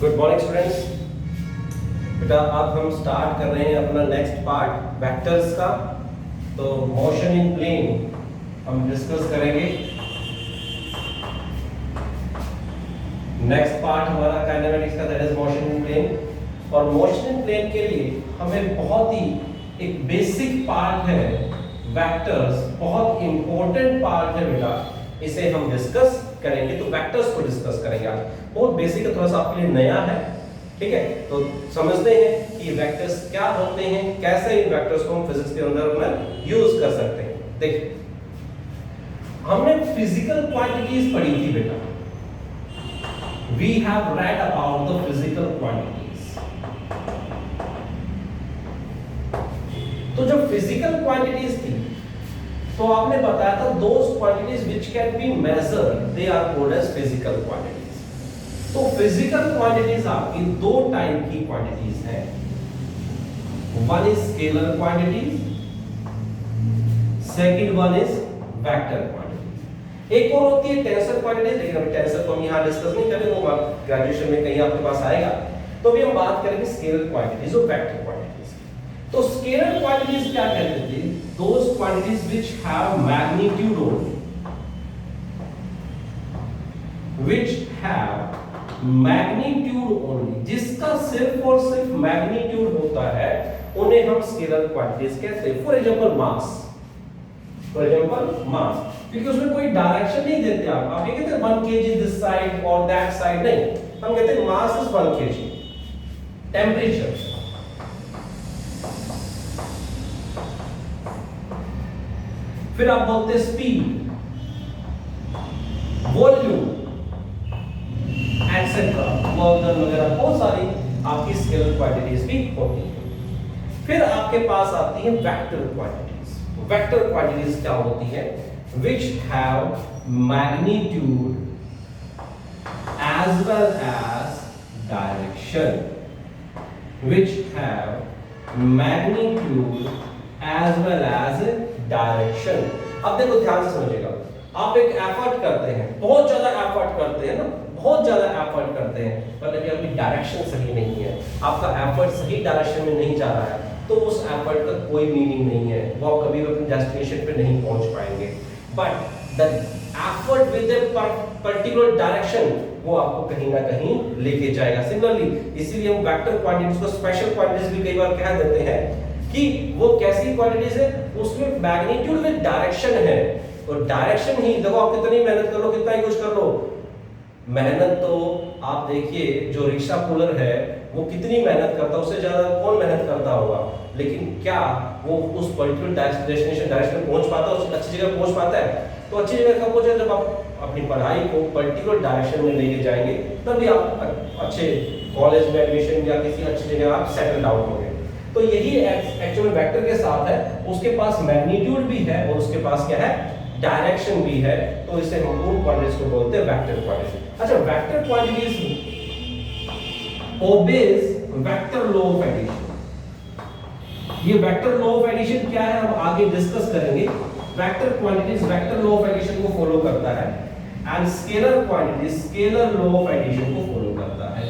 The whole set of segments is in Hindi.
Good morning students. बेटा अब हम स्टार्ट कर रहे हैं अपना नेक्स्ट पार्ट वेक्टर्स का। तो मोशन इन प्लेन हम डिस्कस करेंगे। नेक्स्ट पार्ट हमारा काइनेमेटिक्स का, that is motion in plane. और मोशन इन प्लेन के लिए हमें बहुत ही एक बेसिक पार्ट है वेक्टर्स, बहुत इंपॉर्टेंट पार्ट है बेटा, इसे हम डिस्कस करेंगे। तो वेक्टर्स को डिस्कस करेंगे आज। बहुत बेसिक है, थोड़ा सा आपके लिए नया है, ठीक है। तो समझते हैं कि वेक्टर्स क्या होते हैं, कैसे इन वेक्टर्स को हम फिजिक्स के अंदर में यूज कर सकते हैं। देखिए, हमने फिजिकल क्वांटिटीज पढ़ी थी बेटा। We have read about the physical quantities. तो जो फिजिकल क्वांटिटीज थी, तो आपने बताया था those quantities which can be measured, they are called as physical quantities. तो फिजिकल क्वांटिटीज आपकी दो टाइप की क्वांटिटीज हैं। One is scalar quantities, second one is vector quantities. एक और होती है टेंसर क्वांटिटीज, लेकिन अभी टेंसर को हम यहां डिस्कस नहीं करेंगे, वो ग्रेजुएशन में कहीं आपके पास आएगा। तो अभी हम बात करेंगे स्केलर क्वांटिटीज और वेक्टर क्वांटिटीज। तो स्केलर क्वांटिटीज क्या कहते थे? Those quantities which have magnitude only, which have magnitude only, जिसका सिर्फ और सिर्फ मैग्नीट्यूड होता है, उन्हें हम स्केलर क्वांटिटीज कहते हैं। फॉर एग्जांपल मास, क्योंकि उसमें कोई डायरेक्शन नहीं देते आप ये कहते हैं 1 kg दिस साइड और दैट साइड, नहीं, हम कहते हैं मास इज 1 kg। टेम्परेचर, फिर आप बोलते हैं स्पीड, वॉल्यूम एटसेट्रा, वर्क वगैरह बहुत सारी आपकी स्केलर क्वांटिटीज भी होती हैं। फिर आपके पास आती है वेक्टर क्वांटिटीज। वेक्टर क्वांटिटीज क्या होती है? which have magnitude as well as direction, which have magnitude as well as direction. अब देखो ध्यान से समझिएगा, आप एक एफर्ट करते हैं, बहुत ज्यादा एफर्ट करते हैं ना, बहुत ज्यादा एफर्ट करते हैं, मतलब कि आपकी डायरेक्शन सही नहीं है, आपका एफर्ट सही डायरेक्शन में नहीं जा रहा है, तो उस एफर्ट का कोई मीनिंग नहीं है, वो आप कभी भी अपने डेस्टिनेशन पे नहीं पहुंच पाएंगे। But the effort with a particular direction, वो आपको कहीं ना कहीं लेके जाएगा। सिमिलरली इसीलिए हम वेक्टर क्वांटिटीज को स्पेशल क्वांटिटीज भी कई बार कह देते हैं कि वो कैसी क्वांटिटीज है, उसमें मैग्नीट्यूड विद डायरेक्शन है। और डायरेक्शन ही देखो, आप कितनी मेहनत कर लो, कितना यूज कर लो, मेहनत तो आप देखिए, जो रिक्शा पुलर है वो कितनी मेहनत करता है, उससे ज्यादा कौन मेहनत करता होगा, लेकिन क्या वो उस पर्टिकुलर डेस्टिनेशन डायरेक्शन में पहुंच पाता है, उस अच्छी जगह पहुंच पाता है? तो अच्छी जगह कब पहुंचे? जब आप अपनी पढ़ाई को पर्टिकुलर डायरेक्शन में लेके जाएंगे, तभी आप अच्छे कॉलेज में एडमिशन या किसी अच्छी जगह आप सेटल डाउन होंगे। तो यही एक्चुअल वेक्टर के साथ है, उसके पास मैग्नीट्यूड भी है और उसके पास क्या है, डायरेक्शन भी है। तो इसे हम उन क्वांटिटीज को बोलते हैं वेक्टर क्वांटिटीज। अच्छा, vector quantities obeys vector law of addition. ये वेक्टर लॉ ऑफ एडिशन क्या है, हम आगे डिस्कस करेंगे। Vector quantities vector law of addition को फॉलो करता है, and scalar quantities scalar law of addition को फॉलो करता है।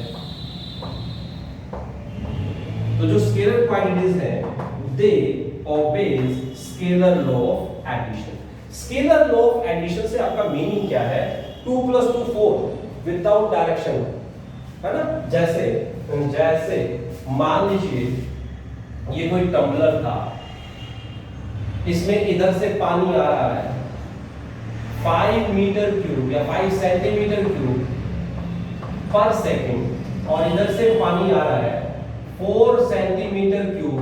तो जो स्केलर क्वांटिटीज हैं, they obeys scalar law of addition. Scalar law of addition से आपका मीनिंग क्या है? 2 + 2 4 विदाउट डायरेक्शन, है ना। जैसे मान लीजिए ये कोई टम्बलर था, इसमें इधर से पानी आ रहा है 5 मीटर क्यूब या 5 सेंटीमीटर क्यूब पर सेकंड, और इधर से पानी आ रहा है 4 सेंटीमीटर क्यूब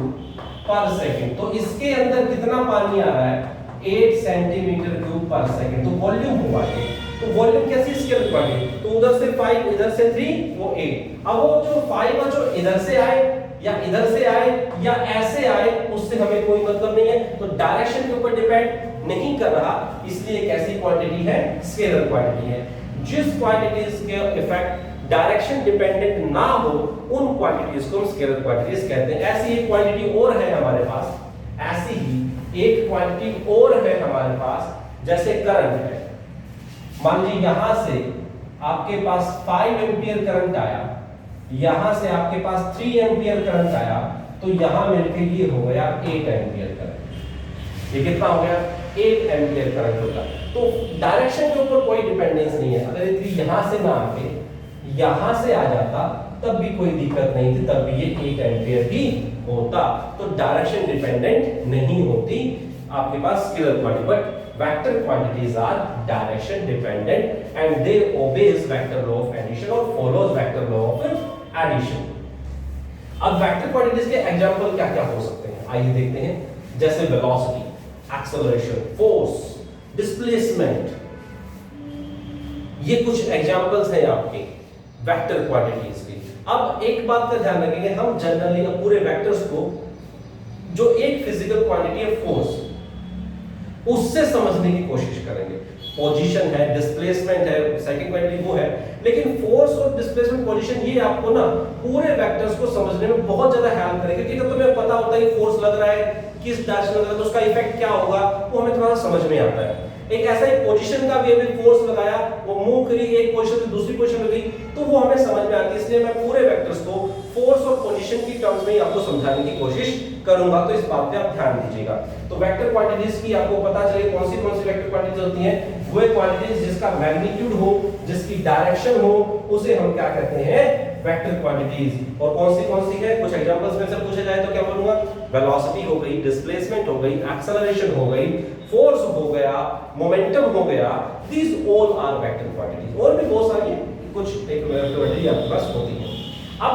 पर सेकंड। तो इसके अंदर कितना पानी आ रहा है? 8 सेंटीमीटर क्यूब पर सेकंड। तो वॉल्यूम हुआ ये। तो वॉल्यूम कैसी स्केल क्वांटिटी? तो उधर से 5, इधर से 3, वो 8। अब वो जो 5 है, जो इधर से आए या इधर से आए या ऐसे आए, उससे हमें कोई मतलब नहीं है। तो डायरेक्शन के ऊपर डिपेंड नहीं कर रहा, इसलिए एक ऐसी क्वांटिटी है, स्केलर क्वांटिटी है। जिस क्वांटिटीज के इफेक्ट डायरेक्शन डिपेंडेंट ना हो, उन क्वांटिटीज को हम स्केलर क्वांटिटीज कहते हैं। ऐसी एक क्वांटिटी और है हमारे पास, ऐसी ही एक क्वांटिटी और है हमारे पास, जैसे करंट है। मान लीजिए यहां से आपके पास 5 एम्पियर करंट आया, यहां से आपके पास 3 एम्पियर करंट आया, तो यहां मिलके ये हो गया 8 एम्पियर करंट। ये कितना हो गया? 8 एम्पियर करंट होगा। तो डायरेक्शन के ऊपर कोई डिपेंडेंस नहीं है। अगर ये यहां से ना आके यहां से आ जाता तब भी कोई दिक्कत नहीं थी, तब भी ये 8 एम्पियर ही होता। तो डायरेक्शन डिपेंडेंट नहीं होती आपके पास scalar quantity, but vector quantities are direction dependent and they obeys vector law of addition or follows vector law of addition। अब वेक्टर क्वांटिटीज के एग्जांपल क्या क्या हो सकते हैं, आइए देखते हैं। जैसे वेलोसिटी, एक्सेलरेशन, फोर्स, डिस्प्लेसमेंट, ये कुछ एग्जांपल्स हैं आपके वेक्टर क्वांटिटीज के। अब एक बात का ध्यान रखेंगे, हम जनरली पूरे वेक्टर्स को, जो एक फिजिकल क्वांटिटी है फोर्स, उससे समझने की कोशिश करेंगे। पोजीशन है, डिस्प्लेसमेंट है, सेकंड क्वांटिटी वो है, लेकिन फोर्स और डिस्प्लेसमेंट, पोजीशन, ये आपको ना पूरे वेक्टर्स को समझने में बहुत ज्यादा हेल्प करेगा। क्योंकि जब तुम्हें पता होता है कि फोर्स लग रहा है, किस डायरेक्शन लग रहा है, तो उसका इफेक्ट क्या होगा वो हमें थोड़ा समझ में आता है। एक ऐसा एक पोजीशन का भी अभी फोर्स लगाया, वो मूव करी एक पोजीशन से दूसरी पोजीशन में गई, तो वो हमें समझ में आती है। इसलिए मैं पूरे वेक्टर्स को फोर्स और पोजीशन की टर्म्स में ही आपको समझाने की कोशिश करूंगा, तो इस बात पे आप ध्यान दीजिएगा। तो वेक्टर क्वांटिटीज की आपको पता चले कौन सी वेक्टर क्वांटिटीज होती हैं। वो क्वांटिटीज जिसका मैग्नीट्यूड हो, जिसकी डायरेक्शन हो, उसे हम क्या कहते हैं? Vector quantities. और कौन सी है? कुछ एग्जांपल्स में से पूछे जाए तो क्या बोलूंगा? वेलोसिटी हो गई, डिस्प्लेसमेंट हो गई, एक्सेलरेशन हो गई, फोर्स हो गया, मोमेंटम हो गया, these all are vector quantities. और भी बहुत सारी कुछ एक क्वांटिटी आपके पास होती है। अब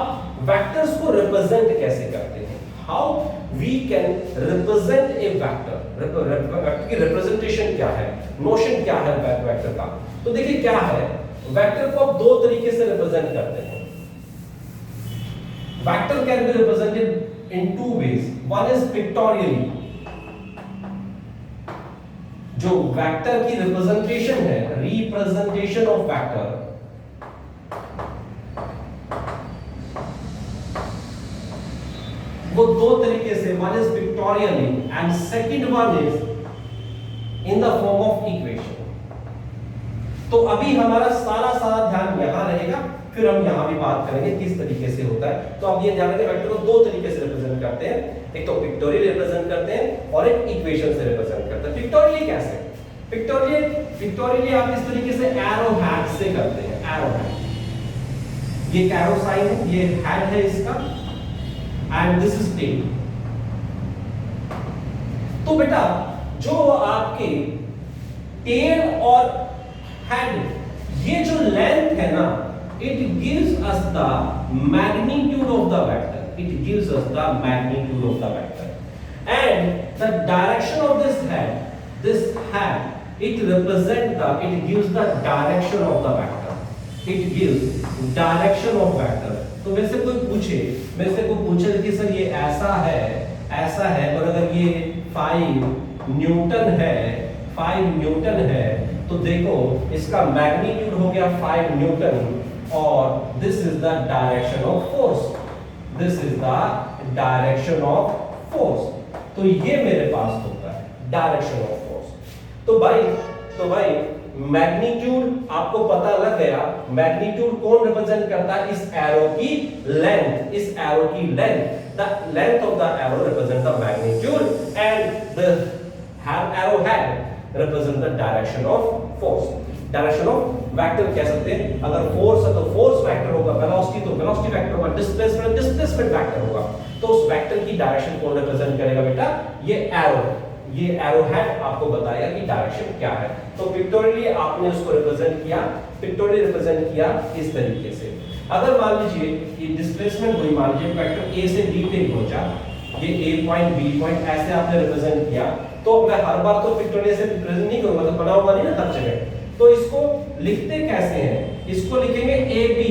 वेक्टर्स को रिप्रेजेंट कैसे करते हैं? How we can represent a vector. Vector की रिप्रेजेंटेशन क्या है, नोशन क्या है वेक्टर का? तो देखिए क्या है, वेक्टर को आप दो तरीके से रिप्रेजेंट करते हैं। Vector can be represented in two ways. One is pictorially. जो वेक्टर की रिप्रेजेंटेशन है, रिप्रेजेंटेशन ऑफ वेक्टर, वो दो तरीके से, one is pictorially and second one is in the form of equation. तो अभी हमारा सारा ध्यान यहां रहेगा, फिर हम यहां भी बात करेंगे किस तरीके से होता है। तो अब ये ध्यान रखें, वेक्टर को दो तरीके से रिप्रेजेंट करते हैं, एक तो पिक्टोरियल रिप्रेजेंट करते हैं और एक इक्वेशन से रिप्रेजेंट करते हैं। पिक्टोरियली कैसे? पिक्टोरियली आप इस तरीके से एरो हैट से करते हैं। एरो हैट, ये एरो साइन है, ये हैट है इसका, एंड दिस इज टेल। तो बेटा जो आपके टेल और हेड, ये जो लेंथ है ना, it gives us the magnitude of the vector. It gives us the magnitude of the vector. And the direction of this head, it represents the, it gives the direction of the vector. It gives direction of vector. तो मेरे से कोई पूछे कि सर ये ऐसा है, और अगर ये 5 न्यूटन है, तो देखो इसका मैग्नीट्यूड हो गया 5 न्यूटन, और this is the direction of force. This is the direction of force. तो ये मेरे पास होता है डायरेक्शन ऑफ फोर्स। तो भाई मैग्नीट्यूड आपको पता लग गया। मैग्नीट्यूड कौन रिप्रेजेंट करता है? इस एरो की लेंथ। इस एरो की length, the length of the arrow represent the magnitude, and the arrow head represent the direction of force. Direction of vector कह सकते हैं। अगर फोर्स है तो फोर्स वेक्टर होगा, वेलोसिटी तो वेलोसिटी वेक्टर होगा, डिस्प्लेसमेंट वेक्टर होगा। तो उस वेक्टर की डायरेक्शन कौन रिप्रेजेंट करेगा बेटा? ये एरो हेड आपको बताएगा कि डायरेक्शन क्या है। तो पिक्टोरियली आपने उसको रिप्रेजेंट किया इस तरीके से। अगर मान लीजिए ये डिस्प्लेसमेंट हुई, मान लीजिए वेक्टर ए से बी पे पहुंचा, ये ए पॉइंट बी पॉइंट ऐसे आपने रिप्रेजेंट किया, तो मैं हर बार तो पिक्टोरियल से रिप्रेजेंट नहीं करूंगा, तो बनाऊंगा नहीं ना हर जगह। तो इसको लिखते कैसे हैं? इसको लिखेंगे ए बी।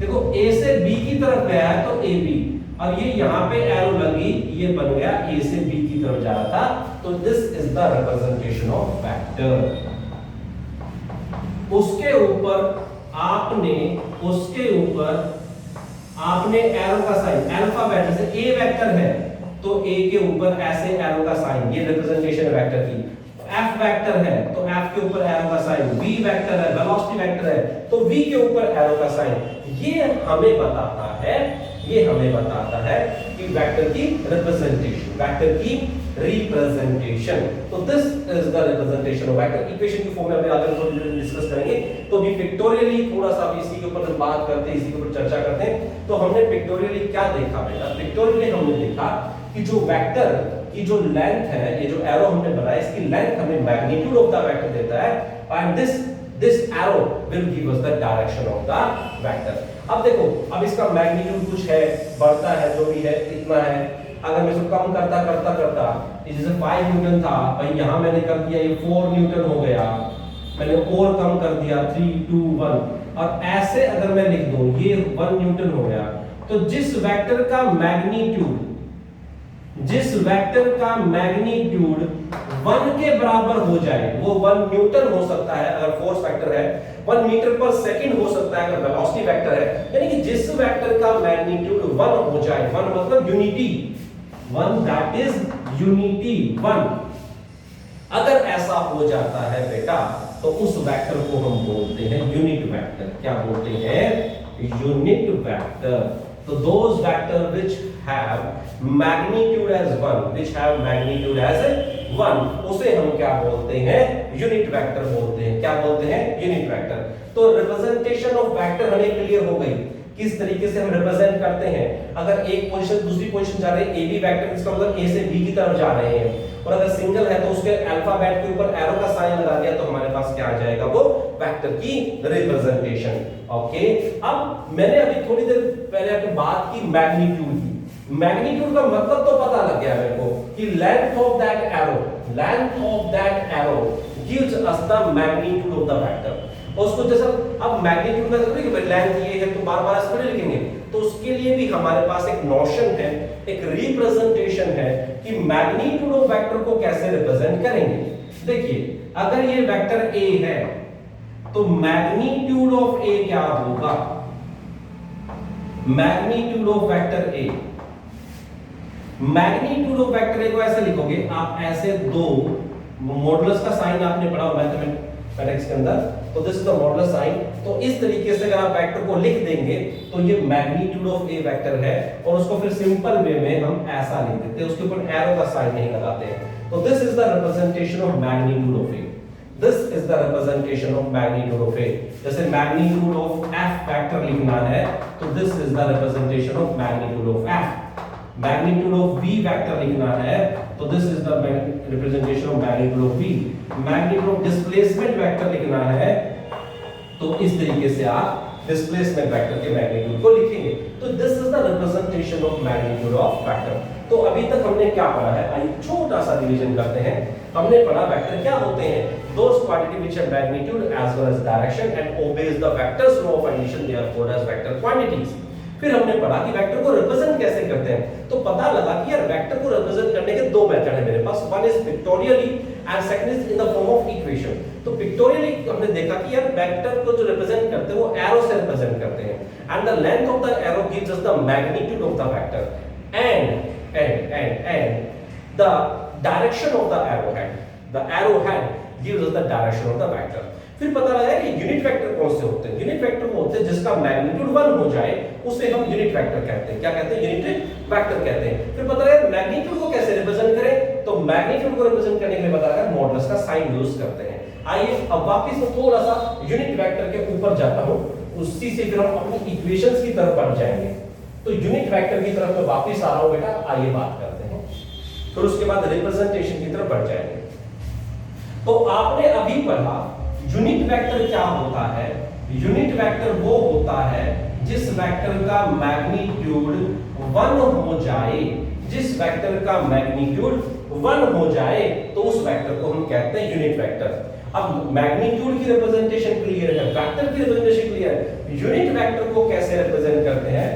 देखो ए से बी की तरफ गया है तो ए बी, और ये यहां पे एरो लगी, ये बन गया ए से बी की तरफ जा रहा था। तो this is the representation of vector. उसके ऊपर आपने एरो का साइन, अल्फाबेट से ए वेक्टर है तो ए के ऊपर ऐसे एरो का साइन, ये रिप्रेजेंटेशन है वेक्टर की। F वेक्टर है तो F के ऊपर एरो का साइन, V वेक्टर है, वेलोसिटी वेक्टर है तो V के ऊपर एरो का साइन। ये हमें बताता है कि वेक्टर की रिप्रेजेंटेशन, तो this is the representation of vector. Equation की फॉर्म में अभी आगे थोड़ी देर डिस्कस करेंगे, तो भी पिक्टोरियली थोड़ा सा भी इसी के ऊपर बात करते हैं, इसी के ऊपर चर्चा करते हैं। तो हमने पिक्टोरियली क्या देखा बेटा? पिक्टोरियली हमने देखा कि जो वेक्टर की जो लेंथ है, ये जो एरो हमने बनाया, इसकी लेंथ हमें मैग्नीट्यूड ऑफ द वेक्टर देता है, and this arrow will give us the direction of the vector. अब देखो, अब इसका मैग्नीट्यूड कुछ है, बढ़ता है, जो भी है इतना है। अगर मैं इसको कम करता जैसे 5 न्यूटन था भाई, यहां मैंने कर दिया ये 4 न्यूटन हो गया, मैंने और कम कर दिया 3 2 1, और ऐसे अगर मैं लिख दूं ये 1 न्यूटन हो गया, तो जिस वेक्टर का मैग्नीट्यूड 1 के बराबर हो जाए, वो 1 न्यूटन हो सकता है अगर फोर्स वेक्टर है, 1 मीटर पर सेकंड हो सकता है अगर वेलोसिटी वेक्टर है, यानी कि जिस वेक्टर का मैग्नीट्यूड 1 हो जाए, 1 मतलब यूनिटी, 1 दैट इज यूनिटी 1, अगर ऐसा हो जाता है बेटा, तो उस वेक्टर को हम बोलते हैं यूनिट वेक्टर। क्या बोलते हैं? Unit vector. तो those vector which have magnitude as 1, उसे हम क्या बोलते हैं? यूनिट वेक्टर बोलते हैं। क्या बोलते हैं? Unit vector. तो रिप्रेजेंटेशन ऑफ वेक्टर हमें क्लियर हो गई, किस तरीके से हम रिप्रेजेंट करते हैं। अगर एक पोजीशन दूसरी पोजीशन जा रहे हैं, ए बी वेक्टर, इसका मतलब ए से बी की तरफ जा रहे हैं, और अगर सिंगल है तो उसके अल्फाबेट के ऊपर एरो का साइन लगा दिया, तो हमारे पास क्या आ जाएगा? वो वेक्टर की रिप्रेजेंटेशन। ओके, अब मैंने अभी थोड़ी देर पहले आपको बात की मैग्नीट्यूड की। मैग्नीट्यूड का मतलब तो पता लग गया मेरे को कि length of that arrow gives us the magnitude of the vector. और उसको जैसा अब मैग्नीट्यूड में थोड़ी कि लेंथ ये है तो बार-बार ऐसे थोड़ी लिखेंगे, तो उसके लिए भी हमारे पास एक नोशन है, एक रिप्रेजेंटेशन है कि मैग्नीट्यूड ऑफ वेक्टर को कैसे रिप्रेजेंट करेंगे। देखिए, अगर ये वेक्टर ए है तो मैग्नीट्यूड ऑफ ए क्या होगा? Magnitude of vector A, magnitude of vector A को ऐसे लिखोगे आप, ऐसे दो मॉडुलस का साइन आपने पढ़ा मैथमेटिक्स के अंदर, तो this is the modulus sign. तो इस तरीके से अगर आप वेक्टर को लिख देंगे तो ये मैग्नीट्यूड ऑफ ए वेक्टर है, और उसको फिर सिंपल वे में हम ऐसा लिख देते हैं, उसके ऊपर एरो का साइन नहीं लगाते हैं। तो this is the representation of magnitude of A. This is the representation of magnitude of A. जैसे magnitude of F वेक्टर लिखना है, तो this is the representation of magnitude of F. Magnitude of V vector लिखना है, तो this is the representation of magnitude of V. Magnitude of displacement vector लिखना है, तो इस तरीके से आप displacement वेक्टर के magnitude को लिखेंगे। तो this is the representation of magnitude of vector. तो अभी तक हमने क्या पढ़ा है? आइए छोटा सा रिवीजन करते हैं। हमने पढ़ा वेक्टर क्या होते हैं? Those quantity which have magnitude as well as direction and obeys the vector's law of addition, they are called as vector quantities. फिर हमने पढ़ा कि वेक्टर को रिप्रेजेंट कैसे करते हैं, तो पता लगा कि यार वेक्टर को रिप्रेजेंट करने के दो मेथड है मेरे पास, one is pictorially and second is in the form of equation. तो पिक्टोरियली हमने देखा कि यार वेक्टर को जो रिप्रेजेंट करते हैं वो एरो से रिप्रेजेंट करते हैं, and the length of the arrow gives us the magnitude of the vector and the direction of the arrowhead. The arrowhead gives us the direction of the vector. फिर पता लगा कि यूनिट वेक्टर कौन से होते हैं? यूनिट वेक्टर वो होते हैं जिसका मैग्नीट्यूड 1 हो जाए, उसे हम यूनिट वेक्टर कहते हैं। क्या कहते हैं? यूनिट वेक्टर कहते हैं। फिर पता लगा मैग्नीट्यूड को कैसे रिप्रेजेंट करें, तो मैग्नीट्यूड को रिप्रेजेंट करने के लिए पता लगा मॉडुलस का साइन यूज करते हैं। आइए अब वापस मैं थोड़ा सा यूनिट वेक्टर के ऊपर जाता हूं, उसी से फिर हम अपनी इक्वेशंस की तरफ बढ़ जाएंगे। तो यूनिट वेक्टर की तरफ मैं वापस आ रहा हूं बेटा, आइए बात करते हैं, फिर उसके बाद रिप्रेजेंटेशन की तरफ बढ़ जाएंगे। तो आपने अभी पढ़ा यूनिट वेक्टर क्या होता है। यूनिट वेक्टर वो होता है जिस वेक्टर का मैग्नीट्यूड 1 हो जाए, जिस वेक्टर का मैग्नीट्यूड 1 हो जाए तो उस वेक्टर को हम कहते हैं यूनिट वेक्टर। अब मैग्नीट्यूड की रिप्रेजेंटेशन क्लियर है, वेक्टर की रिप्रेजेंटेशन क्लियर है। यूनिट वेक्टर को कैसे रिप्रेजेंट करते हैं?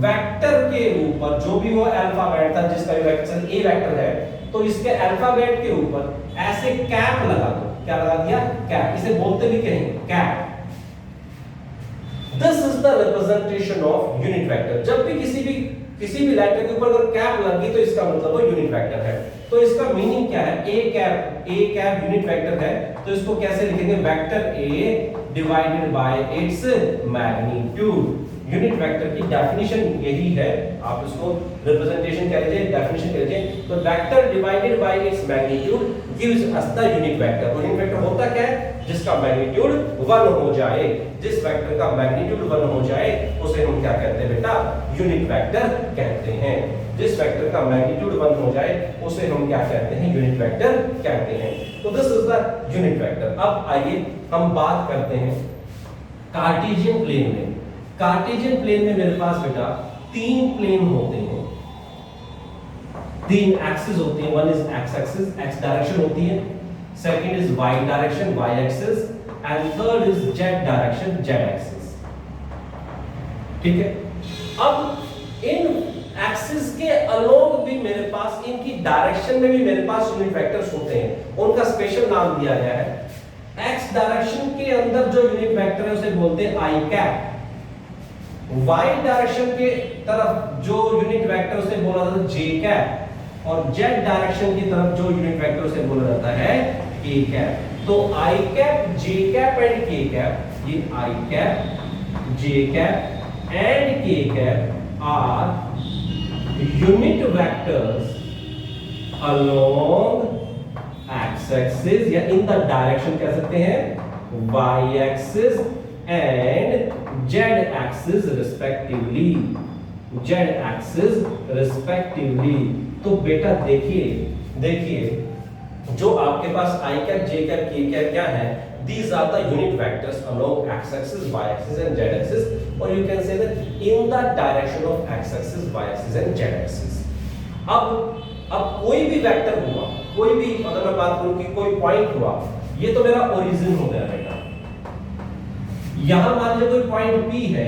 वेक्टर के ऊपर जो भी वो अल्फाबेट था, जिसका भी वेक्टर ए वेक्टर है, तो इसके अल्फाबेट के ऊपर ऐसे कैप लगा दो। क्या लगा दिया? कैप। इसे बोलते भी क्या हैं? Cap. This is the representation of unit vector. जब भी किसी भी लेटर के ऊपर अगर कैप लगी तो इसका मतलब वो यूनिट वेक्टर है। तो इसका मीनिंग क्या है, ए कैप यूनिट वेक्टर है, तो इसको कैसे लिखेंगे, vector A divided by its magnitude. Unit vector की डेफिनेशन यही है, आप इसको रिप्रेजेंटेशन कह लीजिए, डेफिनेशन कह लीजिए। तो vector divided by its magnitude gives us the unit vector. Unit vector होता क्या है, जिसका मैग्नीट्यूड 1 हो जाए। जिस वेक्टर का मैग्नीट्यूड 1 हो जाए उसे हम क्या कहते हैं बेटा, यूनिट वेक्टर कहते हैं। जिस वेक्टर का मैग्नीट्यूड 1 हो जाए उसे हम क्या कहते हैं, यूनिट वेक्टर कहते हैं। तो this is the unit vector. अब आइए हम बात करते हैं कार्टेशियन प्लेन में। कार्टेशियन प्लेन में मेरे पास बेटा 3 प्लेन होते हैं, 3 एक्सिस होती हैं। One is X axis, X direction होती है, second is Y direction, Y axis, and third is Z direction, Z axis. ठीक है, अब इन एक्सिस के अलोंग भी मेरे पास, इनकी डायरेक्शन में भी मेरे पास यूनिट वेक्टर्स होते हैं, उनका स्पेशल नाम दिया गया है। एक्स डायरेक्शन के अंदर जो यूनिट वेक्टर है उसे बोलते हैं आई कैप। वाई डायरेक्शन के तरफ जो यूनिट वेक्टर उसे बोला जाता है जे कैप, और जेड डायरेक्शन की तरफ जो यूनिट वेक्टर उसे बोला जाता है के कैप। तो I cap, J cap and K cap, ये I cap, J cap and K cap are unit vectors along X axis, या इन द डायरेक्शन कह सकते हैं Y axis and Z axis respectively, Z axis respectively. तो बेटा देखिए जो आपके पास I cap, J cap, K cap क्या है, these are the unit vectors along x axis, y axis and z axis, or you can say that in the direction of x axis, y axis and z axis. अब कोई भी वेक्टर हुआ, कोई भी, अगर मैं बात करूं कि कोई पॉइंट हुआ, ये तो मेरा ओरिजिन हो गया बेटा। यहां मान लीजिए कोई पॉइंट P है,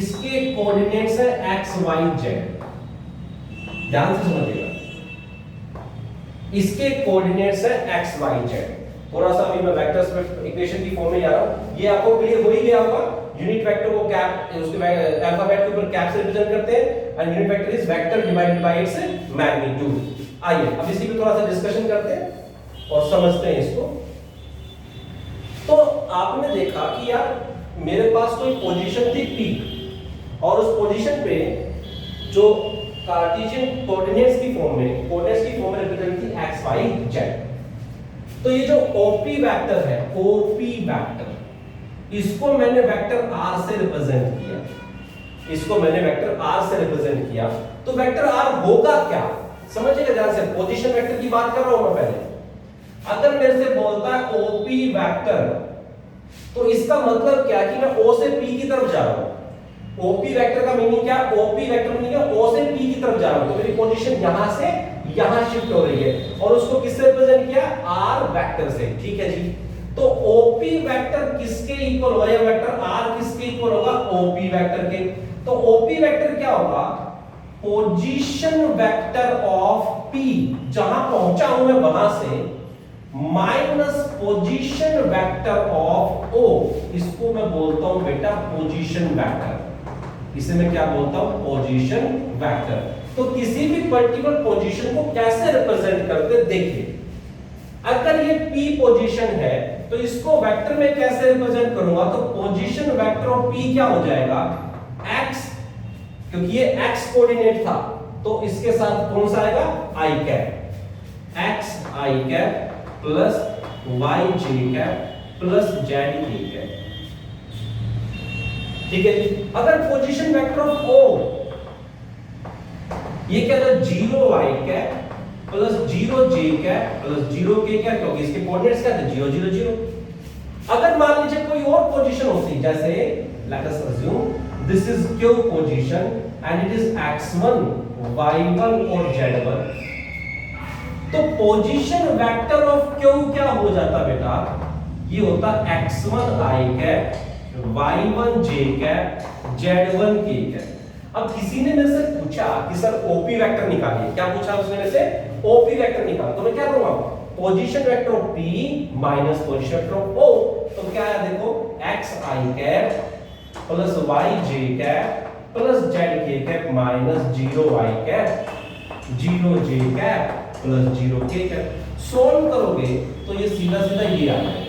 इसके कोऑर्डिनेट्स है x y z, ध्यान से समझिएगा, इसके कोऑर्डिनेट्स है x y z। थोड़ा सा अभी मैं वेक्टर्स में इक्वेशन की फॉर्म में जा रहा हूं, ये आपको क्लियर हो ही गया होगा। यूनिट वेक्टर को कैप, उसके अल्फाबेट के ऊपर कैप से रिप्रेजेंट करते हैं, and unit vector is vector divided by its magnitude. आइए अब इसी पे थोड़ा सा डिस्कशन करते हैं और समझते हैं इसको। तो आपने देखा कि यार मेरे पास कोई पोजीशन थी P, और उस पोजीशन पे जो कार्टेशियन कोऑर्डिनेट्स की फॉर्म में रिप्रेजेंट थी x y z। तो ये जो OP वेक्टर है, OP वेक्टर, इसको मैंने वेक्टर R से रिप्रेजेंट किया, इसको मैंने वेक्टर R से रिप्रेजेंट किया। तो वेक्टर R होगा क्या, समझिएगा ध्यान से, पोजीशन वेक्टर की बात कर रहा हूं मैं पहले। अगर मेरे से बोलता है OP वेक्टर, तो इसका मतलब क्या कि मैं O से P की तरफ जा रहा हूं। OP वेक्टर का मीनिंग क्या, OP वेक्टर मीनिंग है O से P की तरफ जा रहा हूं, तो मेरी पोजीशन यहां से यहां शिफ्ट हो रही है, और उसको किससे रिप्रेजेंट किया, R वेक्टर से। ठीक है जी, तो OP वेक्टर किसके इक्वल होगा, या वेक्टर R किसके इक्वल होगा, OP वेक्टर के। तो OP वेक्टर क्या होगा, पोजीशन वेक्टर ऑफ P, जहां पहुंचा हूं मैं वहां से, minus position vector of O, इसको मैं बोलता हूं बेटा पोजीशन वेक्टर। इसे मैं क्या बोलता हूं, पोजीशन वेक्टर। तो किसी भी पर्टिकुलर पोजीशन को कैसे रिप्रेजेंट करते हैं, देखिए अगर ये P पोजीशन है तो इसको वेक्टर में कैसे रिप्रेजेंट करूंगा, तो पोजीशन वेक्टर ऑफ P क्या हो जाएगा, x, क्योंकि ये x कोऑर्डिनेट था, तो इसके साथ कौन सा आएगा, i cap, x i cap plus y j cap plus z k cap. ठीक है जी, अगर पोजीशन वेक्टर ऑफ O ये क्या था, 0 y cap plus 0 j cap plus 0 k cap, क्योंकि इसके कोऑर्डिनेट्स क्या थे, 0 0 0। अगर मान लीजिए कोई और पोजीशन होती, जैसे let us assume this is Q position and it is x1 y1 और z1, तो पोजीशन वेक्टर ऑफ Q क्या हो जाता बेटा, ये होता x1 i cap, y1 j cap, z1 k cap. अब किसी ने मेरे से पूछा कि सर OP वेक्टर निकालिए, क्या पूछा उसने मेरे से, OP वेक्टर निकाल, तो मैं क्या करूंगा, position vector of P minus position vector of O, तो क्या है देखो, x i cap plus y j cap plus z k cap minus 0 y cap 0 j cap plus 0 k cap. Solve करोगे तो ये सीधा सीधा ये आ जाएगा,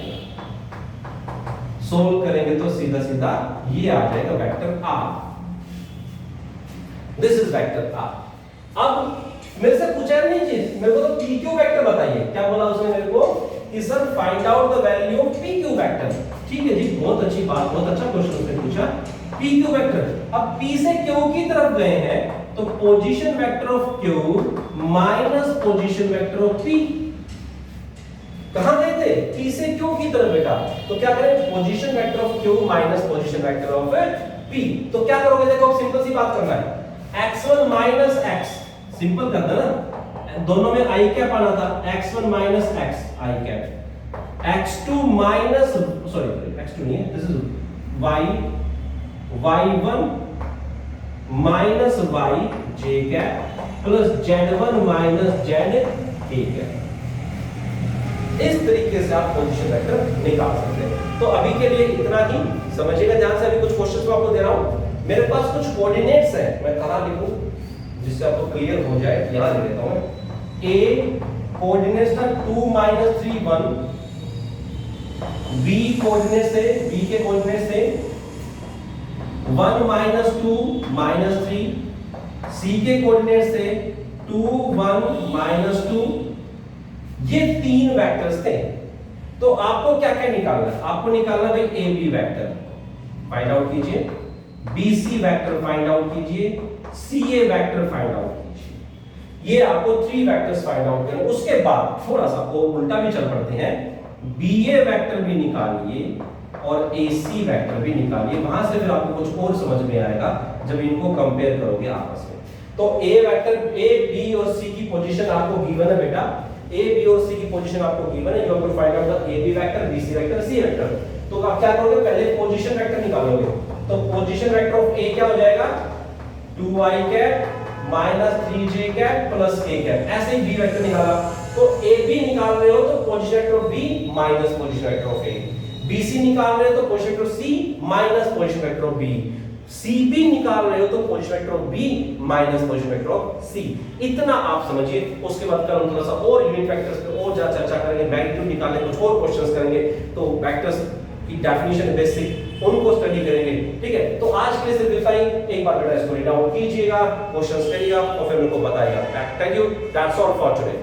सोल्व करेंगे तो सीधा सीधा ये आ जाएगा vector r। This is vector r। अब मेरे से पूछा है नहीं चीज, मेरे को तो pq वेक्टर बताइए। क्या बोला उसने मेरे को कि sir find out the value of pq vector. ठीक है जी, बहुत अच्छी बात, बहुत अच्छा क्वेश्चन उसने पूछा। pq वेक्टर, अब p से q की तरफ गए हैं तो position vector of q minus position vector of p। कहां गए थे? p से q की तरफ बेटा, तो क्या करें? Position vector of q minus position vector of p। तो क्या करोगे? देखो सिंपल सी बात करना है, x1 माइनस x, सिंपल कर देना, दोनों में i कैप आना था, x1 minus x i cap, x2 minus sorry x2 नहीं है, this is y y1 minus y j cap plus z1 minus z k cap. इस तरीके से आप पोजीशन वेक्टर निकाल सकते हैं। तो अभी के लिए इतना ही, समझिएगा ध्यान से। अभी कुछ क्वेश्चंस मैं आपको दे रहा हूं, मेरे पास कुछ कोऑर्डिनेट्स हैं, मैं कहां लिखूं जिससे आपको क्लियर हो जाए, यहां ले लेता हूं। a कोऑर्डिनेट्स था 2 - 3 1, b कोऑर्डिनेट्स थे, b के कोऑर्डिनेट्स थे 1 - 2 - 3, c के कोऑर्डिनेट्स थे 2 1 - 2। ये तीन वेक्टर्स थे। तो आपको क्या क्या निकालना है? आपको निकालना भाई A B vector find out कीजिए, B C vector find out कीजिए, C A vector find out कीजिए। ये आपको 3 वेक्टर्स फाइंड आउट करने। उसके बाद थोड़ा सा वो उल्टा भी चल पड़ते हैं, बी ए वेक्टर भी निकालिए और ए सी वेक्टर भी निकालिए। वहां से फिर आपको कुछ और समझ में आएगा जब इनको कंपेयर करोगे आपस में। तो ए वेक्टर, ए बी और सी की पोजीशन आपको गिवन है बेटा, ए बी और सी की पोजीशन आपको गिवन है। You have to find out the A B vector, B C vector, C vector. तो आप क्या करोगे? पहले पोजीशन वेक्टर निकालोगे। तो पोजीशन वेक्टर ऑफ ए क्या हो जाएगा? 2i cap minus 3j cap plus k cap. ऐसे ही बी वेक्टर निकाला, तो ए बी निकाल रहे हो तो position vector of B minus position vector of A, B C निकाल रहे हो तो position vector of C minus position vector of B, C B निकाल रहे हो तो position vector of B minus position vector of C. इतना आप समझिए। उसके बाद कल हम थोड़ा सा और यूनिट वेक्टर्स पे और ज्यादा चर्चा करेंगे, मैग्नीट्यूड निकालने कुछ और क्वेश्चंस करेंगे, तो वेक्टर्स की डेफिनेशन बेसिक उनको स्टडी करेंगे। ठीक है, तो आज के लिए सिर्फ इतना ही। एक बार बेटा इसको रीड आउट कीजिएगा, क्वेश्चंस करिएगा और फिर मेरे को बताइएगा। Thank you, that's all for today.